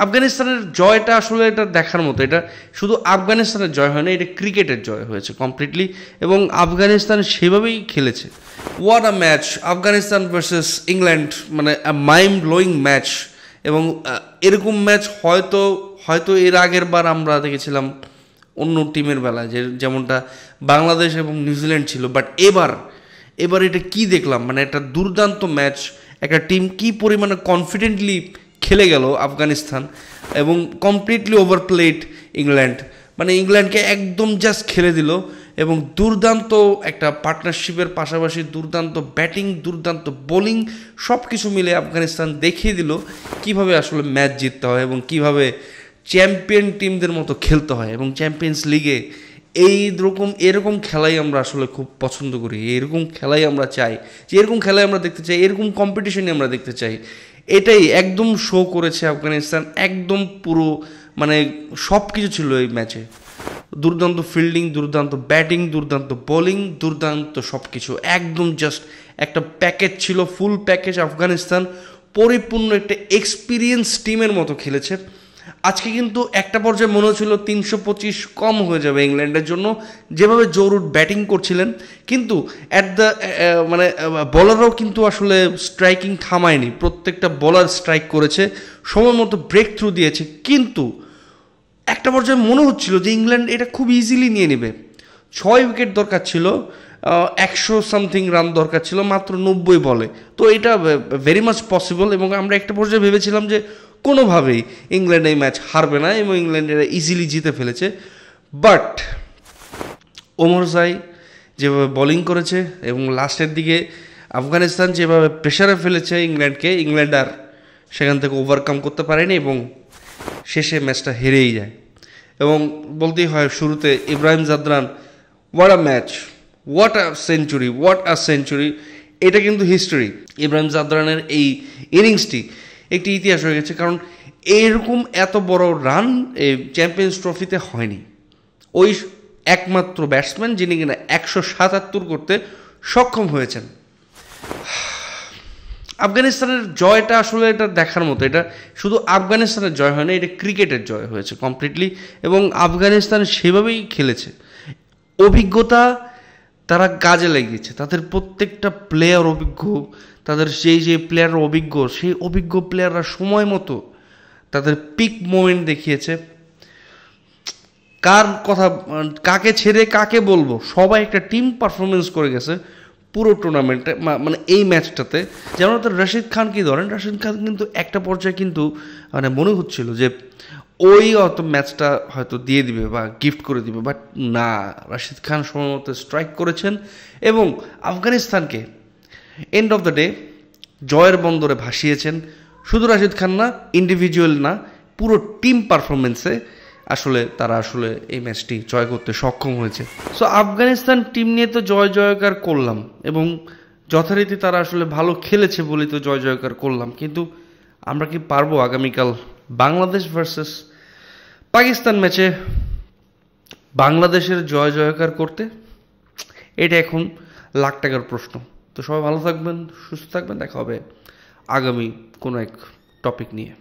আফগানিস্তানের জয়টা আসলে এটা দেখার মতো। এটা শুধু আফগানিস্তানের জয় হয় না, এটা ক্রিকেটের জয় হয়েছে কমপ্লিটলি, এবং আফগানিস্তান সেভাবেই খেলেছে। What a match! Afghanistan versus England, মানে মাইন্ড ব্লোয়িং ম্যাচ। এবং এরকম ম্যাচ হয়তো হয়তো এর আগের বার আমরা দেখেছিলাম অন্য টিমের বেলায়, যেমনটা বাংলাদেশ এবং নিউজিল্যান্ড ছিল। বাট এবার এটা কি দেখলাম, মানে একটা দুর্দান্ত ম্যাচ। একটা টিম কি পরিমাণে কনফিডেন্টলি খেলে গেল আফগানিস্তান, এবং কমপ্লিটলি ওভারপ্লেড ইংল্যান্ড। মানে ইংল্যান্ডকে একদম জাস্ট খেলে দিল, এবং দুর্দান্ত একটা পার্টনারশিপের পাশাপাশি দুর্দান্ত ব্যাটিং, দুর্দান্ত বোলিং, সব কিছু মিলে আফগানিস্তান দেখিয়ে দিল কিভাবে আসলে ম্যাচ জিততে হয় এবং কিভাবে চ্যাম্পিয়ন টিমদের মতো খেলতে হয়। এবং চ্যাম্পিয়ন্স লিগে এরকম খেলাই আমরা আসলে খুব পছন্দ করি, এরকম খেলাই আমরা চাই, যে এরকম খেলাই আমরা দেখতে চাই, এরকম কম্পিটিশনই আমরা দেখতে চাই। এটাই একদম শো করেছে আফগানিস্তান, একদম পুরো, মানে সব কিছু ছিল এই ম্যাচে। দুর্দান্ত ফিল্ডিং, দুর্দান্ত ব্যাটিং, দুর্দান্ত বোলিং, দুর্দান্ত সব কিছু, একদম জাস্ট একটা প্যাকেজ ছিল, ফুল প্যাকেজ। আফগানিস্তান পরিপূর্ণ একটা এক্সপিরিয়েন্স টিমের মতো খেলেছে। আজকে কিন্তু একটা পর্যায়ে মনে হচ্ছিল 325 কম হয়ে যাবে ইংল্যান্ডের জন্য, যেভাবে জো রুট ব্যাটিং করছিলেন। কিন্তু মানে বলাররাও কিন্তু আসলে স্ট্রাইকিং থামায়নি, প্রত্যেকটা বলার স্ট্রাইক করেছে, সময় মতো ব্রেক থ্রু দিয়েছে। কিন্তু একটা পর্যায়ে মনে হচ্ছিল যে ইংল্যান্ড এটা খুব ইজিলি নিয়ে নেবে। 6 উইকেট দরকার ছিল, 100 সামথিং রান দরকার ছিল মাত্র 90 বলে। তো এটা ভেরি মাচ পসিবল, এবং আমরা একটা পর্যায়ে ভেবেছিলাম যে কোনোভাবেই ইংল্যান্ড এই ম্যাচ হারবে না, এবং ইংল্যান্ড এরা ইজিলি জিতে ফেলেছে। বাট ওমর জাই যেভাবে বোলিং করেছে এবং লাস্টের দিকে আফগানিস্তান যেভাবে প্রেশারে ফেলেছে ইংল্যান্ডকে, ইংল্যান্ড আর সেখান থেকে ওভারকাম করতে পারেনি এবং শেষে ম্যাচটা হেরেই যায়। এবং বলতেই হয় শুরুতে Ibrahim Zadran, what a match, what a century, what a century! এটা কিন্তু হিস্টোরি। ইব্রাহিম জাদরানের এই ইনিংসটি একটি ইতিহাস হয়ে গেছে, কারণ এরকম এত বড় রান এই চ্যাম্পিয়ন্স ট্রফিতে হয়নি। ওই একমাত্র ব্যাটসম্যান যিনি কিনা 177 করতে সক্ষম হয়েছেন। আফগানিস্তানের জয়টা আসলে এটা দেখার মতো। এটা শুধু আফগানিস্তানের জয় হয় না, এটা ক্রিকেটের জয় হয়েছে কমপ্লিটলি, এবং আফগানিস্তান সেভাবেই খেলেছে। অভিজ্ঞতা তারা কাজে লাগিয়েছে, তাদের প্রত্যেকটা প্লেয়ার অভিজ্ঞ, তাদের যে প্লেয়ার অভিজ্ঞ, সেই অভিজ্ঞ প্লেয়াররা সময় মতো তাদের পিক মোমেন্ট দেখিয়েছে। কার কথা, কাকে ছেড়ে কাকে বলবো, সবাই একটা টিম পারফরমেন্স করে গেছে পুরো টুর্নামেন্টে, মানে এই ম্যাচটাতে। যেমন রশিদ খান কি ধরেন, রশিদ খান কিন্তু একটা পর্যায়ে কিন্তু মানে মনে হচ্ছিল যে ওই অত ম্যাচটা হয়তো দিয়ে দিবে বা গিফট করে দিবে, বাট না, রশিদ খান সময় মতো স্ট্রাইক করেছেন এবং আফগানিস্তানকে এন্ড অফ দ্য ডে জয়ের বন্দরে ভাসিয়েছেন। শুধু রশিদ খান না, ইন্ডিভিজুয়াল না, পুরো টিম পারফরমেন্সে আসলে তারা আসলে এই ম্যাচটি জয় করতে সক্ষম হয়েছে। সো আফগানিস্তান টিম নিয়ে তো জয় জয়কার করলাম, এবং যথারীতি তারা আসলে ভালো খেলেছে বলেই তো জয় জয়কার করলাম। কিন্তু আমরা কি পারবো আগামীকাল বাংলাদেশ ভার্সেস পাকিস্তান ম্যাচে বাংলাদেশের জয় জয়কার করতে? এটা এখন লাখ টাকার প্রশ্ন। তো সবাই ভালো থাকবেন, সুস্থ থাকবেন, দেখা হবে আগামী কোনো এক টপিক নিয়ে।